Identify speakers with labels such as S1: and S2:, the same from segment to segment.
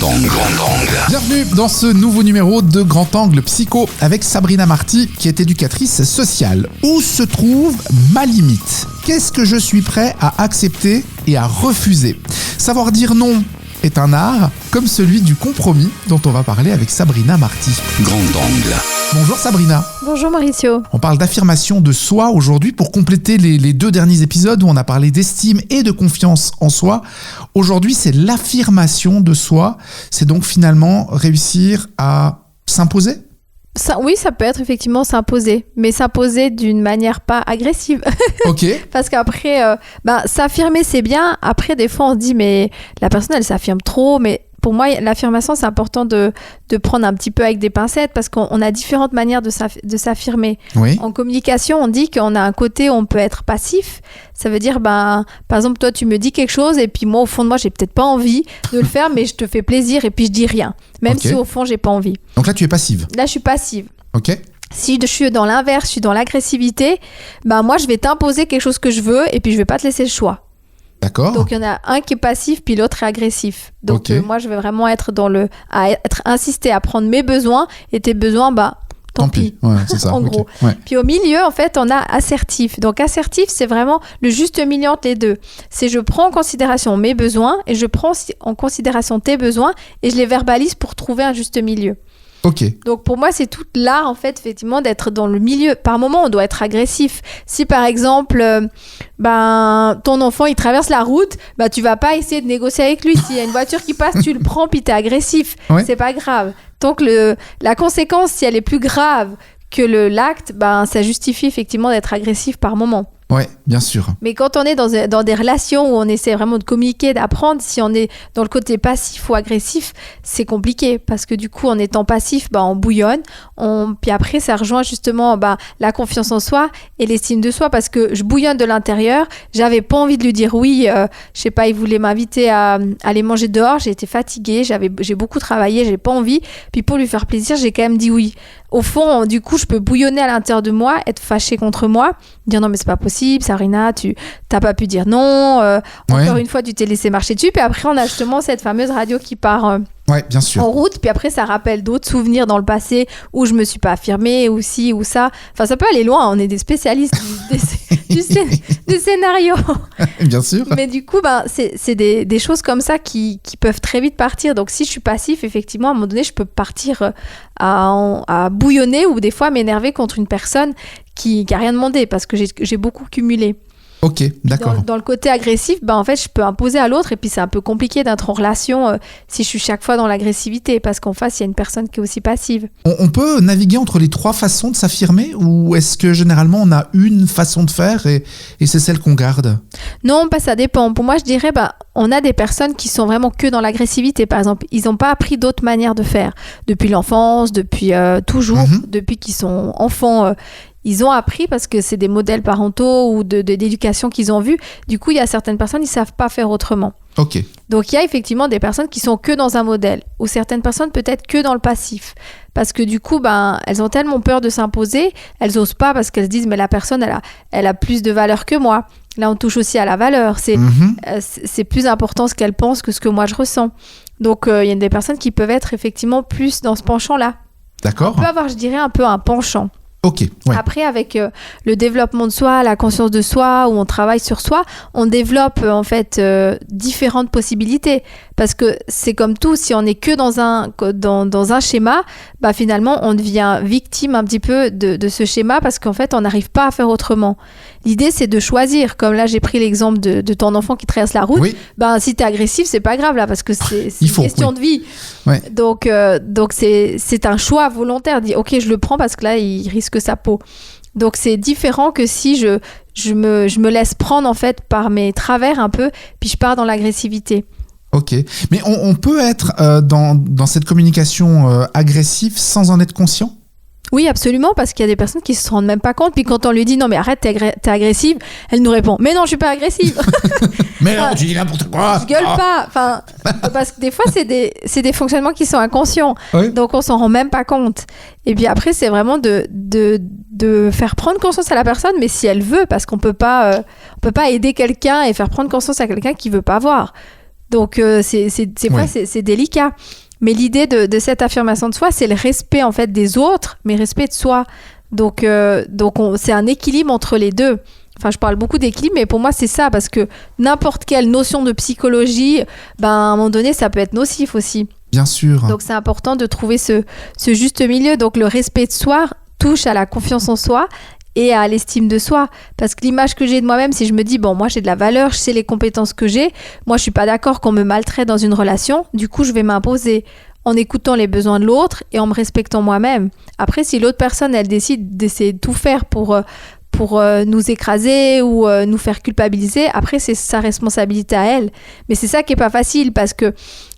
S1: Angle.
S2: Bienvenue dans ce nouveau numéro de Grand Angle Psycho avec Sabrina Marty qui est éducatrice sociale. Où se trouve ma limite ? Qu'est-ce que je suis prêt à accepter et à refuser ? Savoir dire non est un art comme celui du compromis dont on va parler avec Sabrina Marty.
S1: Grand Angle.
S2: Bonjour Sabrina.
S3: Bonjour Mauricio.
S2: On parle d'affirmation de soi aujourd'hui pour compléter les deux derniers épisodes où on a parlé d'estime et de confiance en soi. Aujourd'hui, c'est l'affirmation de soi. C'est donc finalement réussir à s'imposer ?
S3: Oui, ça peut être effectivement s'imposer, mais s'imposer d'une manière pas agressive.
S2: Ok.
S3: Parce qu'après, s'affirmer c'est bien. Après, des fois, on se dit, mais la personne, elle s'affirme trop. Mais pour moi, l'affirmation, c'est important de prendre un petit peu avec des pincettes parce qu'on a différentes manières de s'affirmer.
S2: Oui.
S3: En communication, on dit qu'on a un côté où on peut être passif. Ça veut dire, par exemple, toi, tu me dis quelque chose et puis moi, au fond de moi, j'ai peut-être pas envie de le faire, mais je te fais plaisir et puis je dis rien. Même si au fond, j'ai pas envie.
S2: Donc là, tu es passive.
S3: Là, je suis passive.
S2: Ok.
S3: Si je suis dans l'inverse, je suis dans l'agressivité, moi, je vais t'imposer quelque chose que je veux et puis je vais pas te laisser le choix.
S2: D'accord.
S3: Donc, il y en a un qui est passif, puis l'autre est agressif. Donc, moi, je vais vraiment être insister à prendre mes besoins et tes besoins, tant pis.
S2: Ouais, c'est ça.
S3: En gros.
S2: Ouais.
S3: Puis au milieu, en fait, on a assertif. Donc, assertif, c'est vraiment le juste milieu entre les deux. C'est je prends en considération mes besoins et je prends en considération tes besoins et je les verbalise pour trouver un juste milieu.
S2: Ok.
S3: Donc pour moi, c'est tout l'art en fait, effectivement, d'être dans le milieu. Par moment, on doit être agressif. Si par exemple, ton enfant il traverse la route, tu vas pas essayer de négocier avec lui. S'il y a une voiture qui passe, tu le prends puis t'es agressif.
S2: Ouais.
S3: C'est pas grave. Donc la conséquence, si elle est plus grave que l'acte, ça justifie effectivement d'être agressif par moment.
S2: Ouais, bien sûr.
S3: Mais quand on est dans des relations où on essaie vraiment de communiquer, d'apprendre, si on est dans le côté passif ou agressif, c'est compliqué parce que du coup, en étant passif, on bouillonne. Puis après, ça rejoint justement la confiance en soi et l'estime de soi parce que je bouillonne de l'intérieur. J'avais pas envie de lui dire oui. Je sais pas, il voulait m'inviter à aller manger dehors. J'ai été fatiguée, j'ai beaucoup travaillé, j'ai pas envie. Puis pour lui faire plaisir, j'ai quand même dit oui. Au fond, du coup, je peux bouillonner à l'intérieur de moi, être fâchée contre moi, dire non mais c'est pas possible, Sabrina, tu t'as pas pu dire non. Encore une fois, tu t'es laissé marcher dessus. Puis après, on a justement cette fameuse radio qui part
S2: bien sûr.
S3: en route. Puis après, ça rappelle d'autres souvenirs dans le passé où je me suis pas affirmée, ou ci ou ça. Enfin, ça peut aller loin. On est des spécialistes du scénario.
S2: Bien sûr.
S3: Mais du coup, c'est des choses comme ça qui peuvent très vite partir. Donc, si je suis passif, effectivement, à un moment donné, je peux partir à bouillonner ou des fois m'énerver contre une personne qui a rien demandé parce que j'ai beaucoup cumulé.
S2: Ok, d'accord.
S3: Dans le côté agressif, en fait, je peux imposer à l'autre et puis c'est un peu compliqué d'être en relation si je suis chaque fois dans l'agressivité parce qu'en face, il y a une personne qui est aussi passive.
S2: On peut naviguer entre les trois façons de s'affirmer ou est-ce que généralement on a une façon de faire et c'est celle qu'on garde ?
S3: Non, ça dépend. Pour moi, je dirais, on a des personnes qui sont vraiment que dans l'agressivité. Par exemple, ils n'ont pas appris d'autres manières de faire. Depuis l'enfance, depuis toujours, depuis qu'ils sont enfants. Ils ont appris parce que c'est des modèles parentaux ou d'éducation qu'ils ont vus. Du coup, il y a certaines personnes, ils ne savent pas faire autrement.
S2: Ok.
S3: Donc, il y a effectivement des personnes qui sont que dans un modèle ou certaines personnes peut-être que dans le passif. Parce que du coup, elles ont tellement peur de s'imposer, elles n'osent pas parce qu'elles se disent « mais la personne, elle a plus de valeur que moi ». Là, on touche aussi à la valeur. C'est plus important ce qu'elle pense que ce que moi, je ressens. Donc, il y a des personnes qui peuvent être effectivement plus dans ce penchant-là.
S2: D'accord.
S3: On peut avoir, je dirais, un peu un penchant.
S2: Ok, ouais.
S3: Après, avec le développement de soi, la conscience de soi, où on travaille sur soi, on développe en fait différentes possibilités. Parce que c'est comme tout, si on n'est que dans un schéma, finalement, on devient victime un petit peu de ce schéma parce qu'en fait, on n'arrive pas à faire autrement. L'idée, c'est de choisir. Comme là, j'ai pris l'exemple de ton enfant qui traverse la route.
S2: Oui.
S3: Si t'es agressif, c'est pas grave là, parce que c'est une question de vie.
S2: Ouais.
S3: Donc c'est un choix volontaire. Dit, ok, je le prends parce que là, il risque sa peau. Donc c'est différent que si je me laisse prendre en fait par mes travers un peu, puis je pars dans l'agressivité.
S2: Ok, mais on peut être dans cette communication agressive sans en être conscient ?
S3: Oui, absolument, parce qu'il y a des personnes qui se rendent même pas compte. Puis quand on lui dit non mais arrête, t'es agressive, elle nous répond mais non, je suis pas agressive.
S2: Mais non, tu dis n'importe quoi.
S3: Je gueule pas. Enfin, parce que des fois c'est des fonctionnements qui sont inconscients.
S2: Oui.
S3: Donc on s'en rend même pas compte. Et puis après c'est vraiment de faire prendre conscience à la personne, mais si elle veut, parce qu'on peut pas aider quelqu'un et faire prendre conscience à quelqu'un qui veut pas voir. Donc, c'est délicat. Mais l'idée de cette affirmation de soi, c'est le respect en fait des autres, mais respect de soi. Donc c'est un équilibre entre les deux. Enfin, je parle beaucoup d'équilibre, mais pour moi, c'est ça, parce que n'importe quelle notion de psychologie, à un moment donné, ça peut être nocif aussi.
S2: Bien sûr.
S3: Donc, c'est important de trouver ce juste milieu. Donc, le respect de soi touche à la confiance en soi et à l'estime de soi. Parce que l'image que j'ai de moi-même, si je me dis, bon, moi, j'ai de la valeur, je sais les compétences que j'ai, moi, je suis pas d'accord qu'on me maltraite dans une relation, du coup, je vais m'imposer en écoutant les besoins de l'autre et en me respectant moi-même. Après, si l'autre personne, elle décide d'essayer de tout faire pour nous écraser ou nous faire culpabiliser, après, c'est sa responsabilité à elle. Mais c'est ça qui est pas facile, parce que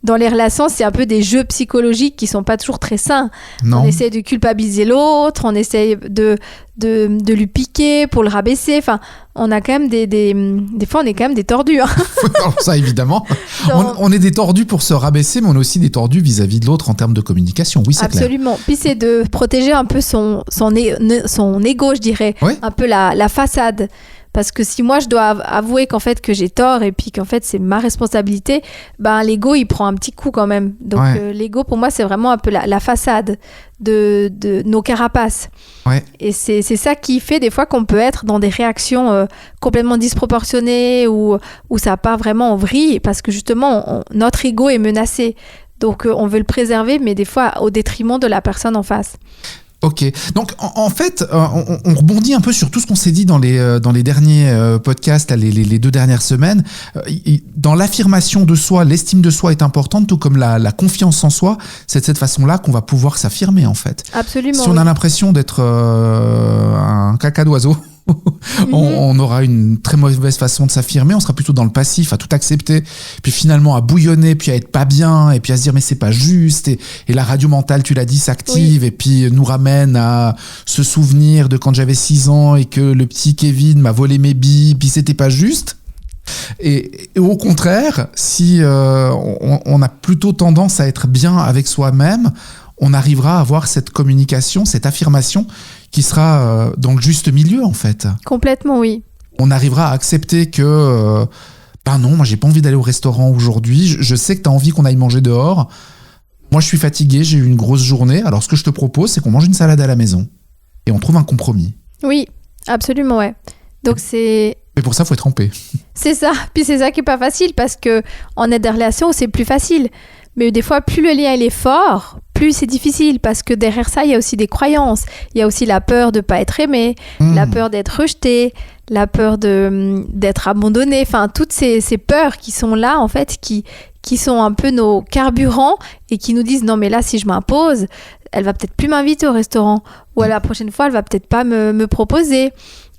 S3: dans les relations, c'est un peu des jeux psychologiques qui sont pas toujours très sains.
S2: Non.
S3: On essaie de culpabiliser l'autre, on essaie de lui piquer pour le rabaisser. Enfin, on a quand même des fois, on est quand même des tordus. Hein.
S2: Alors ça, évidemment. On est des tordus pour se rabaisser, mais on est aussi des tordus vis-à-vis de l'autre en termes de communication. Oui, c'est
S3: Absolument.
S2: clair.
S3: Puis c'est de protéger un peu son ego, je dirais.
S2: Oui.
S3: Un peu la façade. Parce que si moi, je dois avouer qu'en fait, que j'ai tort et puis qu'en fait, c'est ma responsabilité, l'ego, il prend un petit coup quand même. Donc, l'ego, pour moi, c'est vraiment un peu la façade de nos carapaces.
S2: Ouais.
S3: Et c'est ça qui fait des fois qu'on peut être dans des réactions complètement disproportionnées ou ça part vraiment en vrille parce que justement, notre ego est menacé. Donc, on veut le préserver, mais des fois, au détriment de la personne en face.
S2: Ok, donc en fait, on rebondit un peu sur tout ce qu'on s'est dit dans les derniers podcasts, là, les 2 dernières semaines. Dans l'affirmation de soi, l'estime de soi est importante, tout comme la confiance en soi. C'est de cette façon-là qu'on va pouvoir s'affirmer, en fait.
S3: Absolument.
S2: Si on a l'impression d'être un caca d'oiseau, on aura une très mauvaise façon de s'affirmer, on sera plutôt dans le passif, à tout accepter, puis finalement à bouillonner, puis à être pas bien, et puis à se dire mais c'est pas juste, et la radio mentale, tu l'as dit, s'active, et puis nous ramène à se souvenir de quand j'avais 6 ans et que le petit Kevin m'a volé mes billes, puis c'était pas juste. Et au contraire, si on a plutôt tendance à être bien avec soi-même, on arrivera à avoir cette communication, cette affirmation qui sera dans le juste milieu, en fait.
S3: Complètement, oui.
S2: On arrivera à accepter que non, moi j'ai pas envie d'aller au restaurant aujourd'hui, je sais que tu as envie qu'on aille manger dehors, moi je suis fatigué, j'ai eu une grosse journée, alors ce que je te propose, c'est qu'on mange une salade à la maison et on trouve un compromis.
S3: Oui, absolument, ouais. Donc c'est...
S2: Mais pour ça, il faut être en paix.
S3: C'est ça, puis c'est ça qui est pas facile, parce que en aide des relations, c'est plus facile. Mais des fois, plus le lien il est fort, plus c'est difficile, parce que derrière ça, il y a aussi des croyances. Il y a aussi la peur de ne pas être aimé, la peur d'être rejeté, la peur d'être abandonné. Enfin, toutes ces peurs qui sont là, en fait, qui sont un peu nos carburants et qui nous disent « Non, mais là, si je m'impose, elle va peut-être plus m'inviter au restaurant. Ou la prochaine fois, elle va peut-être pas me proposer. »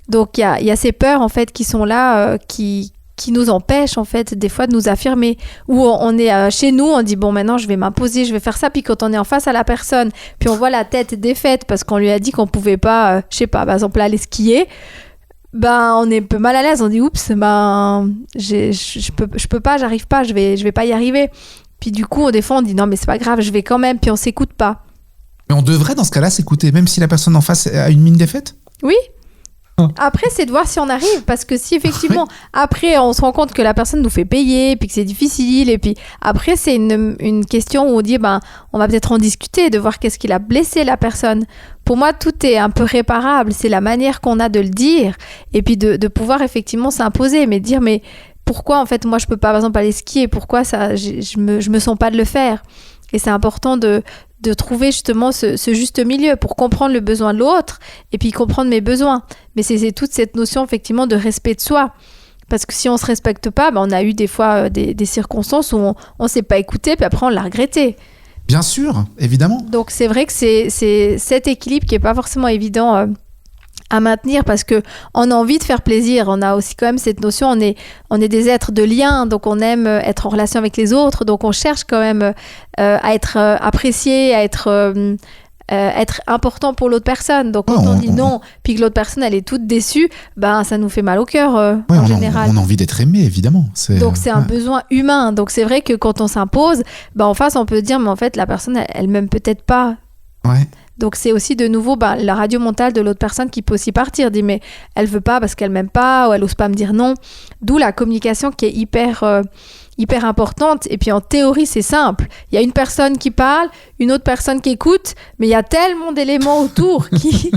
S3: Donc, il y a ces peurs, en fait, qui sont là, qui nous empêchent, en fait, des fois, de nous affirmer. Ou on est chez nous, on dit, bon, maintenant, je vais m'imposer, je vais faire ça. Puis quand on est en face à la personne, puis on voit la tête défaite parce qu'on lui a dit qu'on pouvait pas, je sais pas, par exemple, aller skier, on est un peu mal à l'aise. On dit, oups, je peux pas, j'arrive pas, je vais pas y arriver. Puis du coup, des fois, on dit, non, mais c'est pas grave, je vais quand même, puis on s'écoute pas.
S2: Mais on devrait, dans ce cas-là, s'écouter, même si la personne en face a une mine défaite ?
S3: Oui. Après, c'est de voir si on arrive, parce que si effectivement, après, on se rend compte que la personne nous fait payer, puis que c'est difficile, et puis après, c'est une question où on dit, on va peut-être en discuter, de voir qu'est-ce qu'il a blessé la personne. Pour moi, tout est un peu réparable, c'est la manière qu'on a de le dire, et puis de pouvoir effectivement s'imposer, mais dire, mais pourquoi en fait, moi, je peux pas, par exemple, aller skier, pourquoi ça, je me sens pas de le faire. Et c'est important de trouver justement ce juste milieu pour comprendre le besoin de l'autre et puis comprendre mes besoins. Mais c'est toute cette notion effectivement de respect de soi. Parce que si on ne se respecte pas, on a eu des fois des circonstances où on ne s'est pas écouté puis après on l'a regretté.
S2: Bien sûr, évidemment. Donc
S3: c'est vrai que c'est cet équilibre qui n'est pas forcément évident à maintenir parce qu'on a envie de faire plaisir. On a aussi quand même cette notion, on est des êtres de lien, donc on aime être en relation avec les autres, donc on cherche quand même à être apprécié, à être important pour l'autre personne. Donc quand on dit non, puis que l'autre personne elle est toute déçue, ça nous fait mal au cœur en général.
S2: On a envie d'être aimé, évidemment.
S3: Donc c'est un besoin humain. Donc c'est vrai que quand on s'impose, en face on peut dire mais en fait la personne elle m'aime peut-être pas.
S2: Ouais.
S3: Donc c'est aussi de nouveau la radio mentale de l'autre personne qui peut aussi partir, dit mais elle veut pas parce qu'elle m'aime pas ou elle ose pas me dire non. D'où la communication qui est hyper importante. Et puis en théorie, c'est simple. Il y a une personne qui parle, une autre personne qui écoute, mais il y a tellement d'éléments autour qui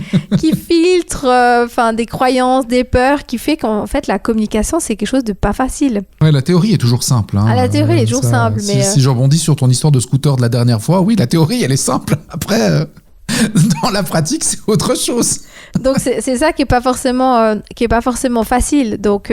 S3: filtrent des croyances, des peurs, qui fait qu'en fait, la communication, c'est quelque chose de pas facile.
S2: Ouais, la théorie est toujours simple. Hein.
S3: La théorie est toujours simple.
S2: Si je rebondis sur ton histoire de scooter de la dernière fois, oui, la théorie, elle est simple. Après, dans la pratique, c'est autre chose.
S3: Donc, c'est ça qui est pas forcément facile. Donc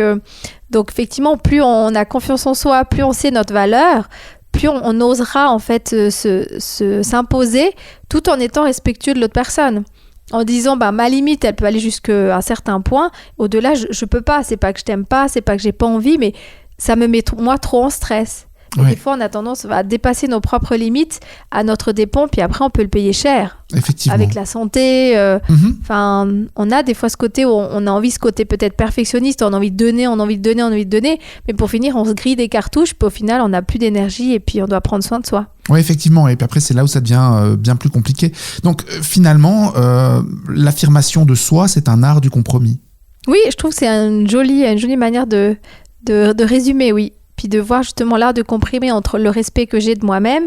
S3: effectivement, plus on a confiance en soi, plus on sait notre valeur, plus on osera en fait s'imposer tout en étant respectueux de l'autre personne. En disant, ma limite, elle peut aller jusqu'à un certain point. Au-delà, je peux pas. C'est pas que je t'aime pas, c'est pas que j'ai pas envie, mais ça me met moi trop en stress. Et des fois, on a tendance à dépasser nos propres limites à notre dépens, puis après, on peut le payer cher.
S2: Effectivement.
S3: Avec la santé. On a des fois ce côté où on a envie, ce côté peut-être perfectionniste, on a envie de donner, mais pour finir, on se grille des cartouches, puis au final, on n'a plus d'énergie et puis on doit prendre soin de soi.
S2: Oui, effectivement. Et puis après, c'est là où ça devient bien plus compliqué. Donc, finalement, l'affirmation de soi, c'est un art du compromis.
S3: Oui, je trouve que c'est une jolie manière de résumer, oui. Puis de voir justement l'art de comprimer entre le respect que j'ai de moi-même,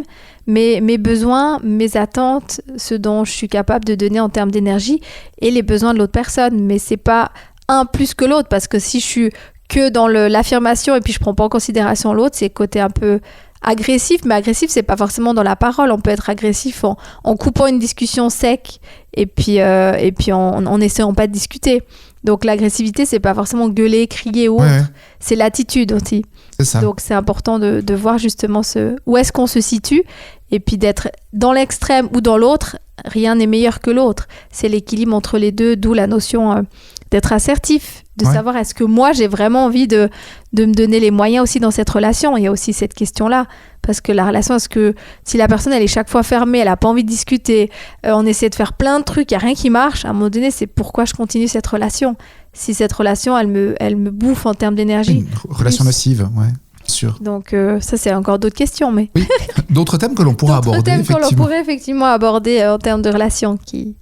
S3: mes besoins, mes attentes, ce dont je suis capable de donner en termes d'énergie et les besoins de l'autre personne. Mais c'est pas un plus que l'autre, parce que si je suis que dans l'affirmation et puis je prends pas en considération l'autre, c'est le côté un peu agressif. Mais agressif, c'est pas forcément dans la parole. On peut être agressif en coupant une discussion sec et puis en n'essayant pas de discuter. Donc l'agressivité, c'est pas forcément gueuler, crier ou autre. C'est l'attitude aussi.
S2: C'est ça.
S3: Donc c'est important de voir justement où est-ce qu'on se situe et puis d'être dans l'extrême ou dans l'autre. Rien n'est meilleur que l'autre. C'est l'équilibre entre les deux, d'où la notion d'être assertif, de savoir est-ce que moi j'ai vraiment envie de me donner les moyens aussi dans cette relation. Il y a aussi cette question-là. Parce que la relation, est-ce que si la personne elle est chaque fois fermée, elle n'a pas envie de discuter, on essaie de faire plein de trucs, il n'y a rien qui marche, à un moment donné, c'est pourquoi je continue cette relation. Si cette relation, elle me bouffe en termes d'énergie.
S2: Une relation nocive, ouais, sûr.
S3: Donc ça, c'est encore d'autres questions. Mais...
S2: Oui, d'autres thèmes que l'on pourra aborder.
S3: D'autres thèmes que l'on pourrait effectivement aborder en termes de relations qui...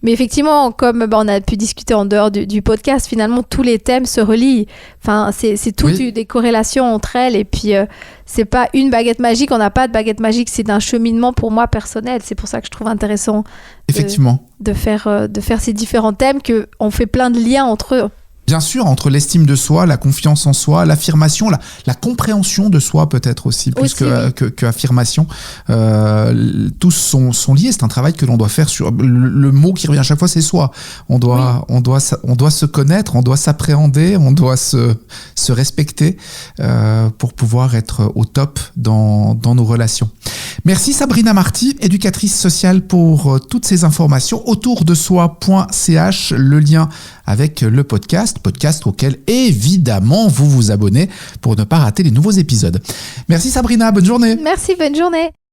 S3: Mais effectivement, comme on a pu discuter en dehors du podcast, finalement, tous les thèmes se relient. Enfin, c'est toutes des corrélations entre elles. Et puis, c'est pas une baguette magique. On n'a pas de baguette magique. C'est un cheminement pour moi personnel. C'est pour ça que je trouve intéressant de faire ces différents thèmes, qu'on fait plein de liens entre eux.
S2: Bien sûr, entre l'estime de soi, la confiance en soi, l'affirmation, la compréhension de soi peut-être aussi, plus que affirmation. Tous sont liés. C'est un travail que l'on doit faire sur le mot qui revient à chaque fois, c'est soi. On doit se connaître, on doit s'appréhender, on doit se respecter pour pouvoir être au top dans nos relations. Merci Sabrina Marty, éducatrice sociale, pour toutes ces informations. Autourdesoi.ch, le lien avec le podcast auquel évidemment vous vous abonnez pour ne pas rater les nouveaux épisodes. Merci Sabrina, bonne journée.
S3: Merci, bonne journée.